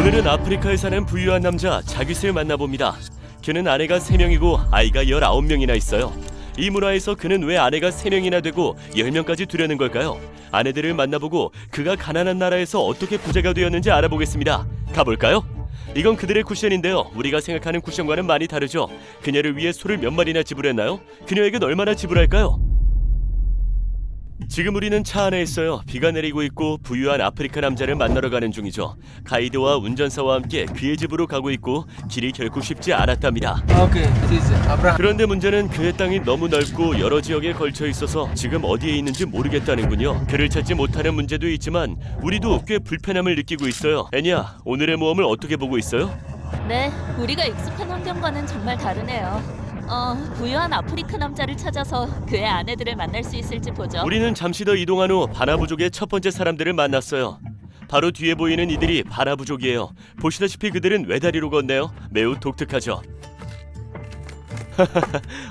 오늘은 아프리카에 사는 부유한 남자 자깃을 만나봅니다. 그는 아내가 3명이고 아이가 19명이나 있어요. 이 문화에서 그는 왜 아내가 3명이나 되고 10명까지 두려는 걸까요? 아내들을 만나보고 그가 가난한 나라에서 어떻게 부자가 되었는지 알아보겠습니다. 가볼까요? 이건 그들의 쿠션인데요. 우리가 생각하는 쿠션과는 많이 다르죠. 그녀를 위해 소를 몇 마리나 지불했나요? 그녀에겐 얼마나 지불할까요? 지금 우리는 차 안에 있어요. 비가 내리고 있고 부유한 아프리카 남자를 만나러 가는 중이죠. 가이드와 운전사와 함께 그의 집으로 가고 있고 길이 결코 쉽지 않았답니다. 그런데 문제는 그의 땅이 너무 넓고 여러 지역에 걸쳐 있어서 지금 어디에 있는지 모르겠다는군요. 그를 찾지 못하는 문제도 있지만 우리도 꽤 불편함을 느끼고 있어요. 애니야, 오늘의 모험을 어떻게 보고 있어요? 네, 우리가 익숙한 환경과는 정말 다르네요. 부유한 아프리카 남자를 찾아서 그의 아내들을 만날 수 있을지 보죠. 우리는 잠시 더 이동한 후 바나 부족의 첫 번째 사람들을 만났어요. 바로 뒤에 보이는 이들이 바나 부족이에요. 보시다시피 그들은 외다리로 걷네요. 매우 독특하죠.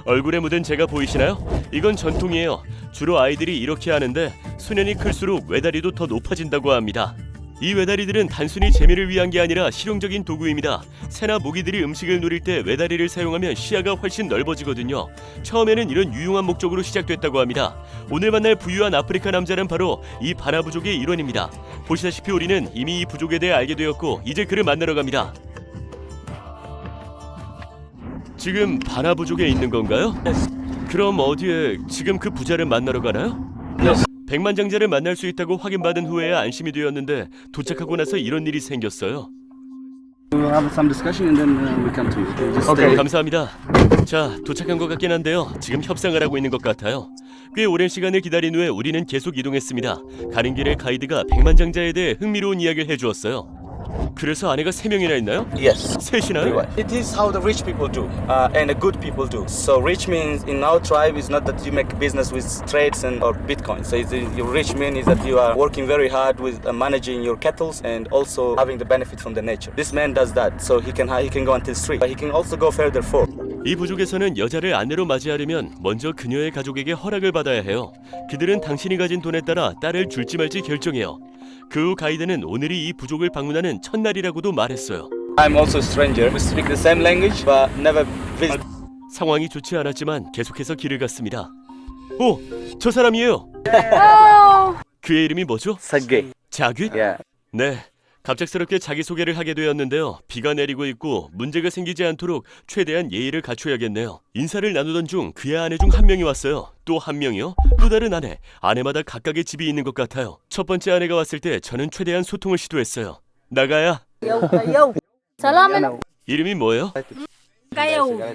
얼굴에 묻은 재가 보이시나요? 이건 전통이에요. 주로 아이들이 이렇게 하는데 소년이 클수록 외다리도 더 높아진다고 합니다. 이 외다리들은 단순히 재미를 위한 게 아니라 실용적인 도구입니다. 새나 모기들이 음식을 노릴 때 외다리를 사용하면 시야가 훨씬 넓어지거든요. 처음에는 이런 유용한 목적으로 시작됐다고 합니다. 오늘 만날 부유한 아프리카 남자는 바로 이 바나 부족의 일원입니다. 보시다시피 우리는 이미 이 부족에 대해 알게 되었고 이제 그를 만나러 갑니다. 지금 바나 부족에 있는 건가요? 그럼 어디에 지금 그 부자를 만나러 가나요? 백만장자를 만날 수 있다고 확인받은 후에야 안심이 되었는데 도착하고 나서 이런 일이 생겼어요. 감사합니다. 자, 도착한 것 같긴 한데요. 지금 협상을 하고 있는 것 같아요. 꽤 오랜 시간을 기다린 후에 우리는 계속 이동했습니다. 가는 길에 가이드가 백만장자에 대해 흥미로운 이야기를 해주었어요. 그래서 아내가 3명이나 있나요? Yes. 셋이나요? It is how the rich people do, and the good people do. So rich means in our tribe is not that you make business with trades and or Bitcoin. So your rich mean is that you are working very hard with managing your cattle and also having the benefit from the nature. This man does that, so he can go until 3. But he can also go further 4. 이 부족에서는 여자를 아내로 맞이하려면 먼저 그녀의 가족에게 허락을 받아야 해요. 그들은 당신이 가진 돈에 따라 딸을 줄지 말지 결정해요. 그 후 가이드는 오늘이 이 부족을 방문하는 첫날이라고도 말했어요. I'm also a stranger. We speak the same language, but never visit. 상황이 좋지 않았지만 계속해서 길을 갔습니다. 오! 저 사람이에요! 그의 이름이 뭐죠? Sage. 자귀? Yeah. 네. 갑작스럽게 자기소개를 하게 되었는데요. 비가 내리고 있고 문제가 생기지 않도록 최대한 예의를 갖춰야겠네요. 인사를 나누던 중 그의 아내 중 한 명이 왔어요. 또 한 명이요? 또 다른 아내. 아내마다 각각의 집이 있는 것 같아요. 첫 번째 아내가 왔을 때 저는 최대한 소통을 시도했어요. 나가야. 이름이 뭐예요?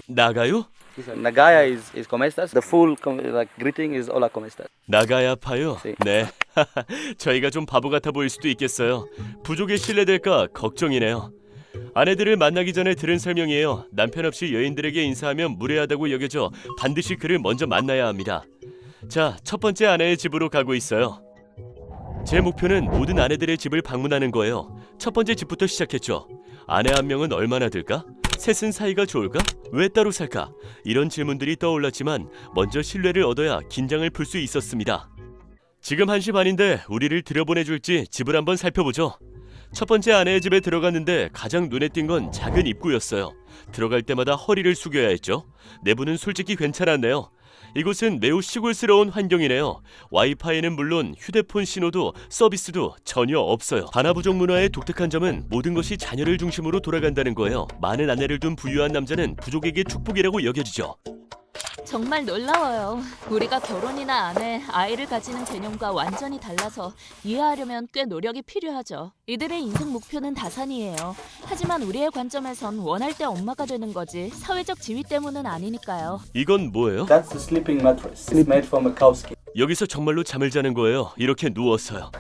나가요? Nagaya is como estas. The full like greeting is hola como estas. 나가야파요? 네. 저희가 좀 바보 같아 보일 수도 있겠어요. 부족에 신뢰될까 걱정이네요. 아내들을 만나기 전에 들은 설명이에요. 남편 없이 여인들에게 인사하면 무례하다고 여겨져 반드시 그를 먼저 만나야 합니다. 자, 첫 번째 아내의 집으로 가고 있어요. 제 목표는 모든 아내들의 집을 방문하는 거예요. 첫 번째 집부터 시작했죠. 아내 한 명은 얼마나 들까? 셋은 사이가 좋을까? 왜 따로 살까? 이런 질문들이 떠올랐지만 먼저 신뢰를 얻어야 긴장을 풀 수 있었습니다. 지금 1시 반인데 우리를 들여보내줄지 집을 한번 살펴보죠. 첫 번째 아내의 집에 들어갔는데 가장 눈에 띈 건 작은 입구였어요. 들어갈 때마다 허리를 숙여야 했죠. 내부는 솔직히 괜찮았네요. 이곳은 매우 시골스러운 환경이네요. 와이파이는 물론 휴대폰 신호도 서비스도 전혀 없어요. 바나 부족 문화의 독특한 점은 모든 것이 자녀를 중심으로 돌아간다는 거예요. 많은 아내를 둔 부유한 남자는 부족에게 축복이라고 여겨지죠. 정말 놀라워요. 우리가 결혼이나 아내, 아이를 가지는 개념과 완전히 달라서 이해하려면 꽤 노력이 필요하죠. 이들의 인생 목표는 다산이에요. 하지만 우리의 관점에선 원할 때 엄마가 되는 거지 사회적 지위 때문은 아니니까요. 이건 뭐예요? That's the sleeping mattress. It's made from a cow skin. 여기서 정말로 잠을 자는 거예요. 이렇게 누워서요.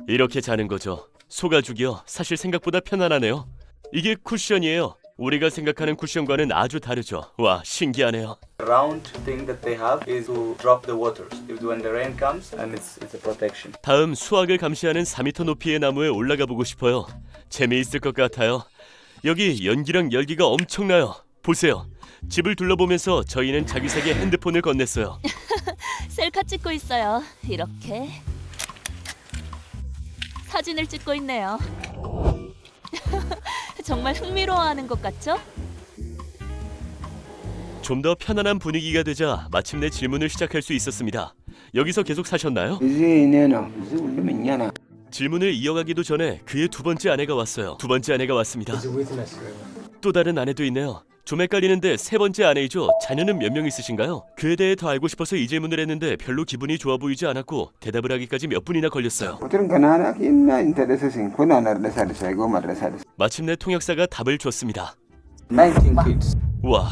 이렇게 자는 거죠. 소가죽이요. 사실 생각보다 편안하네요. 이게 쿠션이에요. 우리가 생각하는 쿠션과는 아주 다르죠. 와, 신기하네요. The round thing that they have is to drop the waters. When the rain comes, and it's a protection. 다음 수확을 감시하는 4m 높이의 나무에 올라가 보고 싶어요. 재미있을 것 같아요. 여기 연기랑 열기가 엄청나요. 보세요. 집을 둘러보면서 저희는 자기에게 핸드폰을 건넸어요. 셀카 찍고 있어요. 이렇게 사진을 찍고 있네요. 정말 흥미로워하는 것 같죠? 좀 더 편안한 분위기가 되자 마침내 질문을 시작할 수 있었습니다. 여기서 계속 사셨나요? 질문을 이어가기도 전에 그의 두 번째 아내가 왔어요. 두 번째 아내가 왔습니다. 또 다른 아내도 있네요. 좀 헷갈리는데 세 번째 아내이죠. 자녀는 몇 명 있으신가요? 그에 대해 더 알고 싶어서 이 질문을 했는데 별로 기분이 좋아 보이지 않았고 대답을 하기까지 몇 분이나 걸렸어요. 마침내 통역사가 답을 줬습니다. 19 kids. 와,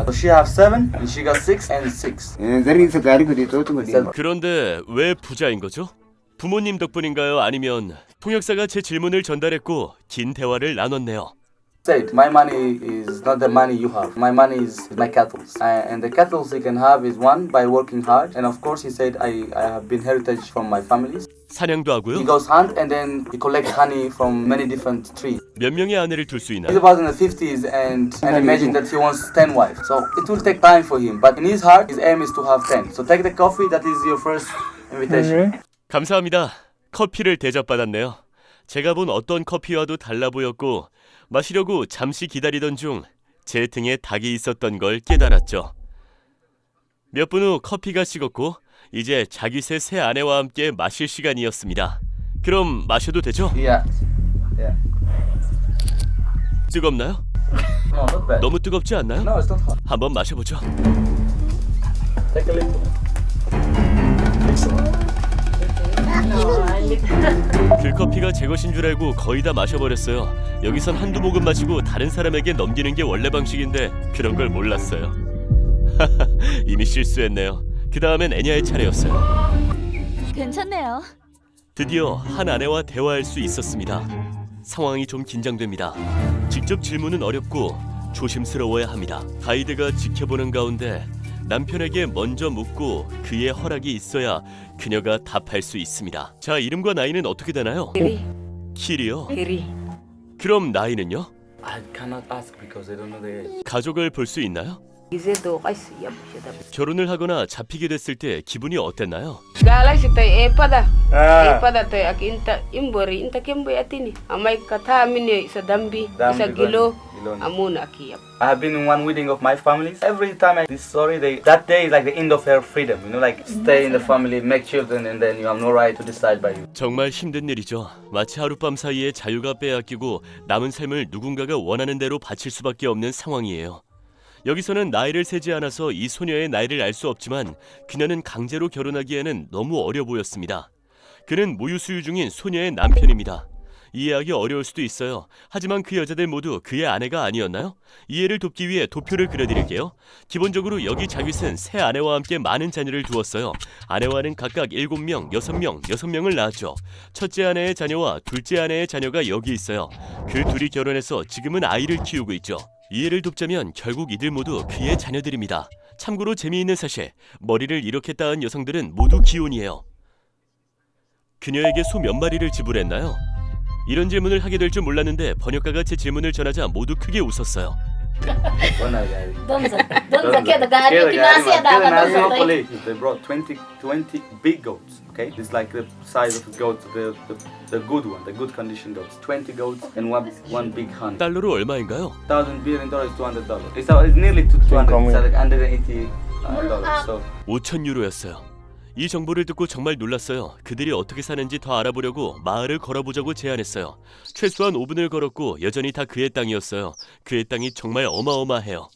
She have 7 and she got 6 and 6. 그런데 왜 부자인 거죠? 부모님 덕분인가요? 아니면 통역사가 제 질문을 전달했고 긴 대화를 나눴네요. Said, my money is not the money you have. My money is my cattle. And the cattle he can have is one by working hard. And of course he said, I have been heritage from my families. 사냥도 He 하고요. goes hunt and then he collects honey from many different trees. 몇 명의 아내를 둘 수 He's 있나요? about in the 50s and imagine that he wants 10 wives. So it will take time for him. But in his heart, his aim is to have 10. So take the coffee, that is your first invitation. 감사합니다. 커피를 대접받았네요. 제가 본 어떤 커피와도 달라 보였고 마시려고 잠시 기다리던 중 제 등에 닭이 있었던 걸 깨달았죠. 몇 분 후 커피가 식었고 이제 자귀새 새 아내와 함께 마실 시간이었습니다. 그럼 마셔도 되죠? Yeah. Yeah. 뜨겁나요? No, not bad. 너무 뜨겁지 않나요? No, it's not hot. 한번 마셔보죠. Take a little. 글커피가 제 것인 줄 알고 거의 다 마셔버렸어요. 여기선 한두 모금 마시고 다른 사람에게 넘기는 게 원래 방식인데 그런 걸 몰랐어요. 이미 실수했네요. 그 다음엔 애냐의 차례였어요. 괜찮네요. 드디어 한 아내와 대화할 수 있었습니다. 상황이 좀 긴장됩니다. 직접 질문은 어렵고 조심스러워야 합니다. 가이드가 지켜보는 가운데 남편에게 먼저 묻고 그의 허락이 있어야 그녀가 답할 수 있습니다. 자, 이름과 나이는 어떻게 되나요? 키리요? 그럼 나이는요? I cannot ask because I don't know the age. 가족을 볼 수 있나요? 결혼을 하거나 잡히게 됐을 때 기분이 어땠나요? Gala si tay epada. Epada tay ak inta imbori inta kemboy atini. Amay kata minyo sa dambi sa gilo amuna akiyap. I have been in one wedding of my family. Every time I this story, that day is like the end of her freedom. You know, like stay in the family, make children, and then you have no right to decide by you. 정말 힘든 일이죠. 마치 하룻밤 사이에 자유가 빼앗기고 남은 삶을 누군가가 원하는 대로 바칠 수밖에 없는 상황이에요. 여기서는 나이를 세지 않아서 이 소녀의 나이를 알 수 없지만 그녀는 강제로 결혼하기에는 너무 어려 보였습니다. 그는 모유수유 중인 소녀의 남편입니다. 이해하기 어려울 수도 있어요. 하지만 그 여자들 모두 그의 아내가 아니었나요? 이해를 돕기 위해 도표를 그려드릴게요. 기본적으로 여기 자귀는 새 아내와 함께 많은 자녀를 두었어요. 아내와는 각각 7명, 6명, 6명을 낳았죠. 첫째 아내의 자녀와 둘째 아내의 자녀가 여기 있어요. 그 둘이 결혼해서 지금은 아이를 키우고 있죠. 이해를 돕자면 결국 이들 모두 그의 자녀들입니다. 참고로 재미있는 사실, 머리를 이렇게 따은 여성들은 모두 기혼이에요. 그녀에게 소 몇 마리를 지불했나요? 이런 질문을 하게 될 줄 몰랐는데 번역가가 제 질문을 전하자 모두 크게 웃었어요. They brought 20 big goats. Okay, it's like the size of a goat, the good one, the good condition goats. 20 goats and one big hun. 달러로 얼마인가요? $1,000 billion is $200. It's nearly to 200. It's like $180. So 5,000 유로였어요. 이 정보를 듣고 정말 놀랐어요. 그들이 어떻게 사는지 더 알아보려고 마을을 걸어보자고 제안했어요. 최소한 5분을 걸었고 여전히 다 그의 땅이었어요. 그의 땅이 정말 어마어마해요.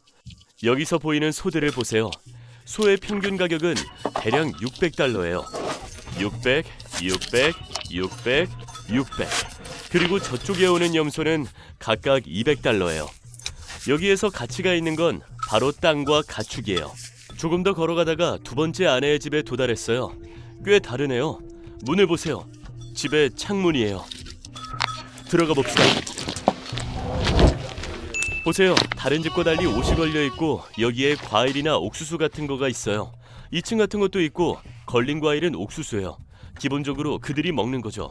여기서 보이는 소들을 보세요. 소의 평균 가격은 대략 600달러예요. 600, 600, 600, 600. 그리고 저쪽에 오는 염소는 각각 200달러예요. 여기에서 가치가 있는 건 바로 땅과 가축이에요. 조금 더 걸어가다가 두 번째 아내의 집에 도달했어요. 꽤 다르네요. 문을 보세요. 집에 창문이에요. 들어가 봅시다. 보세요. 다른 집과 달리 옷이 걸려 있고 여기에 과일이나 옥수수 같은 거가 있어요. 2층 같은 것도 있고 걸린 과일은 옥수수예요. 기본적으로 그들이 먹는 거죠.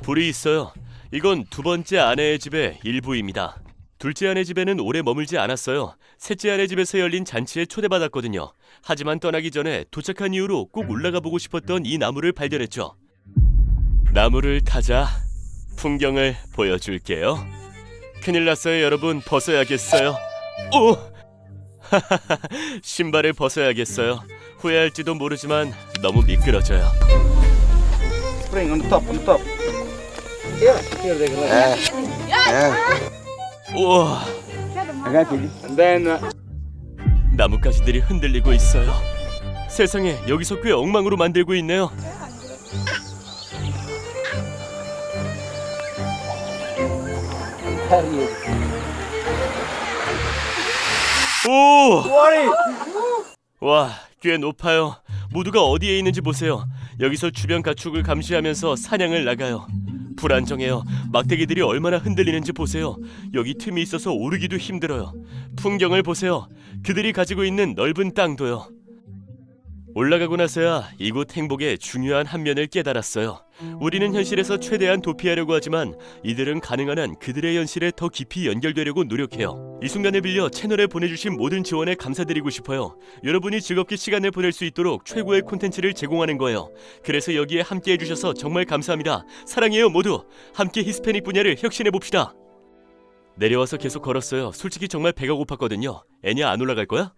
불이 있어요. 이건 두 번째 아내의 집의 일부입니다. 둘째 아내 집에는 오래 머물지 않았어요. 셋째 아내 집에서 열린 잔치에 초대받았거든요. 하지만 떠나기 전에 도착한 이후로 꼭 올라가 보고 싶었던 이 나무를 발견했죠. 나무를 타자. 풍경을 보여줄게요. 큰일 났어요, 여러분. 벗어야겠어요. 오! 신발을 벗어야겠어요. 후회할지도 모르지만 너무 미끄러져요. Spring on top. Here they go. 우와, I got it. And then 나뭇가지들이 흔들리고 있어요. 세상에, 여기서 꽤 엉망으로 만들고 있네요. 오! 와, 꽤 높아요. 모두가 어디에 있는지 보세요. 여기서 주변 가축을 감시하면서 사냥을 나가요. 불안정해요. 막대기들이 얼마나 흔들리는지 보세요. 여기 틈이 있어서 오르기도 힘들어요. 풍경을 보세요. 그들이 가지고 있는 넓은 땅도요. 올라가고 나서야 이곳 행복의 중요한 한 면을 깨달았어요. 우리는 현실에서 최대한 도피하려고 하지만 이들은 가능한 한 그들의 현실에 더 깊이 연결되려고 노력해요. 이 순간을 빌려 채널에 보내주신 모든 지원에 감사드리고 싶어요. 여러분이 즐겁게 시간을 보낼 수 있도록 최고의 콘텐츠를 제공하는 거예요. 그래서 여기에 함께 해주셔서 정말 감사합니다. 사랑해요 모두. 함께 히스패닉 분야를 혁신해봅시다. 내려와서 계속 걸었어요. 솔직히 정말 배가 고팠거든요. 애냐, 안 올라갈 거야?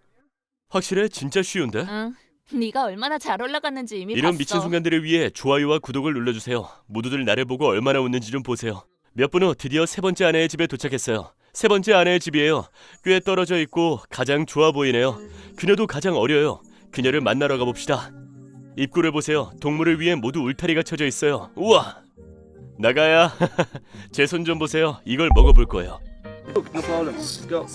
확실해? 진짜 쉬운데? 응. 네가 얼마나 잘 올라갔는지 이미 이런 봤어. 미친 순간들을 위해 좋아요와 구독을 눌러주세요. 모두들 나를 보고 얼마나 웃는지 좀 보세요. 몇 분 후 드디어 세 번째 아내의 집에 도착했어요. 세 번째 아내의 집이에요. 꽤 떨어져 있고 가장 좋아 보이네요. 그녀도 가장 어려요. 그녀를 만나러 가봅시다. 입구를 보세요. 동물을 위해 모두 울타리가 쳐져 있어요. 우와! 나가야. 제 손 좀 보세요. 이걸 먹어볼 거예요. no problem. Let's go.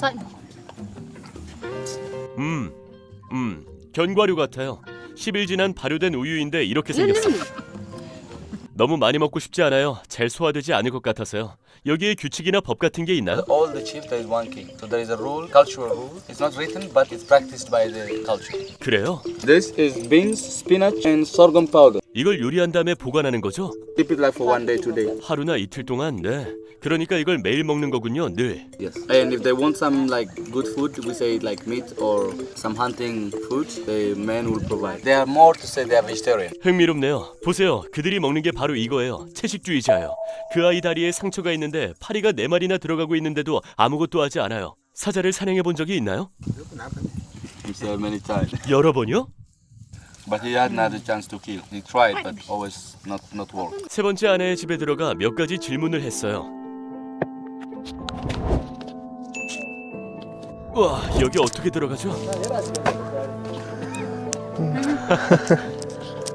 견과류 같아요. 10일 지난 발효된 우유인데 이렇게 생겼어. 너무 많이 먹고 싶지 않아요. 잘 소화되지 않을 것 같아서요. 여기에 규칙이나 법 같은 게 있나요? All the chief there is one king. So there is a rule, cultural rule. It's not written, but it's practiced by the culture. 그래요? This is beans, spinach, and sorghum powder. 이걸 요리한 다음에 보관하는 거죠? Keep it like for 1 day, 2 day. 하루나 이틀 동안. 네. 그러니까 이걸 매일 먹는 거군요. 늘. Yes. And if they want some like good food, we say like meat or some hunting foods, the men will provide. They are more to say they are vegetarian. 흥미롭네요. 보세요. 그들이 먹는 게 바로 이거예요. 채식주의자예요. 그 아이 다리에 상처가 있는데 파리가 4마리나 들어가고 있는데도 아무것도 하지 않아요. 사자를 사냥해 본 적이 있나요? He said many times. 여러 번이요? But he had another chance to kill. He tried, but always not work. 세 번째 아내의 집에 들어가 몇 가지 질문을 했어요. 와, 여기 어떻게 들어가죠?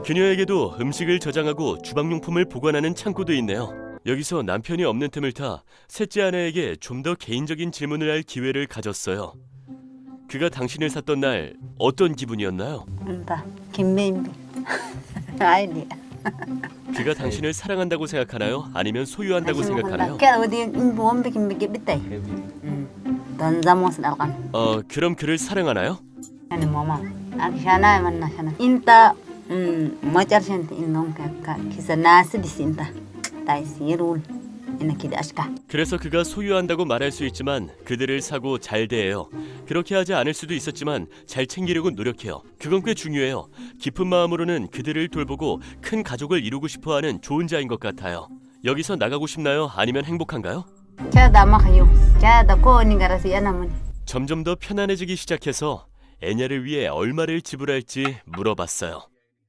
그녀에게도 음식을 저장하고 주방용품을 보관하는 창고도 있네요. 여기서 남편이 없는 틈을 타 셋째 아내에게 좀 더 개인적인 질문을 할 기회를 가졌어요. 그가 당신을 샀던 날 어떤 기분이었나요? Entah, kimimbi. Aidi. 그가 당신을 사랑한다고 생각하나요? 아니면 소유한다고 생각하나요? Kaya wadi imbuombi kimbi bitay. Dan zamos dalkan. 그럼 그를 사랑하나요? Ani mama. Akshana manna shana. Inta macar shanta indong ka kisa nasi disinta. Tai sirul. Ina kidashka. 그래서 그가 소유한다고 말할 수 있지만 그들을 사고 잘 대해요. 그렇게 하지 않을 수도 있었지만 잘 챙기려고 노력해요. 그건 꽤 중요해요. 깊은 마음으로는 그들을 돌보고 큰 가족을 이루고 싶어하는 좋은 자인 것 같아요. 여기서 나가고 싶나요? 아니면 행복한가요? Kaya da makayo. Kaya da ko ni garasi anamuni. 점점 더 편안해지기 시작해서 애냐를 위해 얼마를 지불할지 물어봤어요.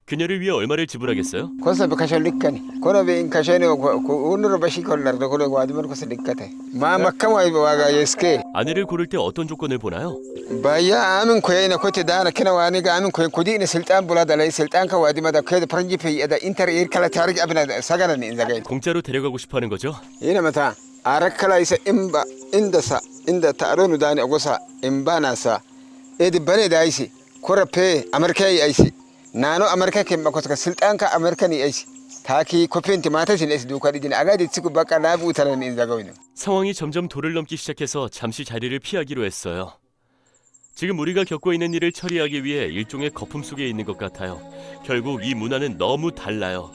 그녀를 위해 얼마를 지불하겠어요? kosa be kasho likkani kono be in kashani ko onuro bashi kollardo kono wadi man kosa likkate ma makka wa waga yeske 아내를 고를 때 어떤 조건을 보나요? baya amin ko yana kote dana kina wani ga amin ko kudi ni sultan bulada lay sultan ka wadi mada ko franji pe ada inter ir kala tarik abna sagana ni inzaga 공짜로 데려가고 싶어하는 거죠? ina mata arakala isa imba inda taronu dani agosa imbana sa edi bane da aisi korape amerikai aisi nano amerika ke makoska sultan ka amerika ni aisi taki 코피한테 마타신 에스 누카리진 아가디 치고 바까 나부타는 인자고이는 상황이 점점 도를 넘기 시작해서 잠시 자리를 피하기로 했어요. 지금 우리가 겪고 있는 일을 처리하기 위해 일종의 거품 속에 있는 것 같아요. 결국 이 문화는 너무 달라요.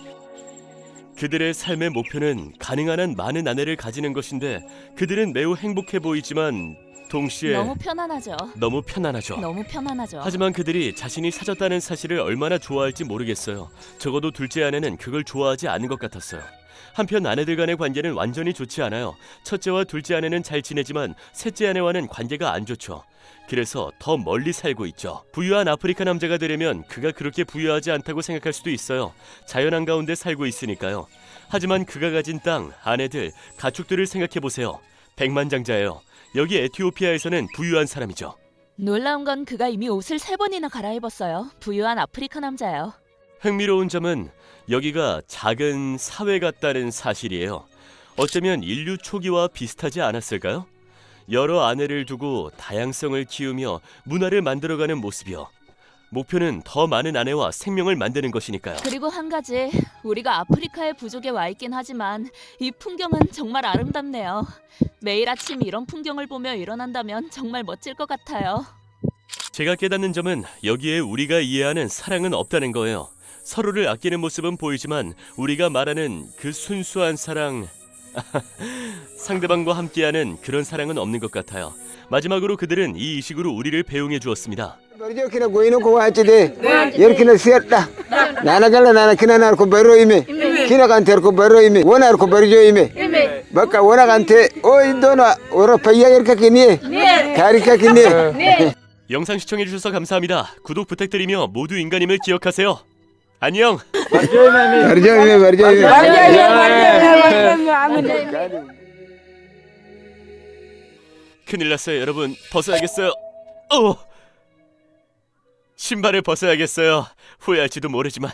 그들의 삶의 목표는 가능한 한 많은 아내를 가지는 것인데 그들은 매우 행복해 보이지만 동시에 너무 편안하죠. 너무 편안하죠. 너무 편안하죠. 하지만 그들이 자신이 사줬다는 사실을 얼마나 좋아할지 모르겠어요. 적어도 둘째 아내는 그걸 좋아하지 않은 것 같았어요. 한편 아내들 간의 관계는 완전히 좋지 않아요. 첫째와 둘째 아내는 잘 지내지만 셋째 아내와는 관계가 안 좋죠. 그래서 더 멀리 살고 있죠. 부유한 아프리카 남자가 되려면 그가 그렇게 부유하지 않다고 생각할 수도 있어요. 자연 한가운데 살고 있으니까요. 하지만 그가 가진 땅, 아내들, 가축들을 생각해보세요. 백만장자예요. 여기 에티오피아에서는 부유한 사람이죠. 놀라운 건 그가 이미 옷을 3번이나 갈아입었어요. 부유한 아프리카 남자예요. 흥미로운 점은 여기가 작은 사회 같다는 사실이에요. 어쩌면 인류 초기와 비슷하지 않았을까요? 여러 아내를 두고 다양성을 키우며 문화를 만들어가는 모습이요. 목표는 더 많은 아내와 생명을 만드는 것이니까요. 그리고 한 가지, 우리가 아프리카의 부족에 와 있긴 하지만 이 풍경은 정말 아름답네요. 매일 아침 이런 풍경을 보며 일어난다면 정말 멋질 것 같아요. 제가 깨닫는 점은 여기에 우리가 이해하는 사랑은 없다는 거예요. 서로를 아끼는 모습은 보이지만 우리가 말하는 그 순수한 사랑, 상대방과 함께하는 그런 사랑은 없는 것 같아요. 마지막으로 그들은 이 의식으로 우리를 배웅해 주었습니다. 버리죠 그나 고이노 고 와치데 이렇게나 쓰였다 나나갈라 나나 그나 나르고 버려 이메 키나 간테르고 버려 이메 원하르고 버리죠 이메 바까 원하 간테 오이도나 오라 파이야 이렇게 기니 가리카 기니 영상 시청해 주셔서 감사합니다. 구독 부탁드리며 모두 인간임을 기억하세요. 안녕. 버리죠 이메 버리죠 이메 큰일 났어요, 여러분. 벗어야겠어요. 신발을 벗어야겠어요. 후회할지도 모르지만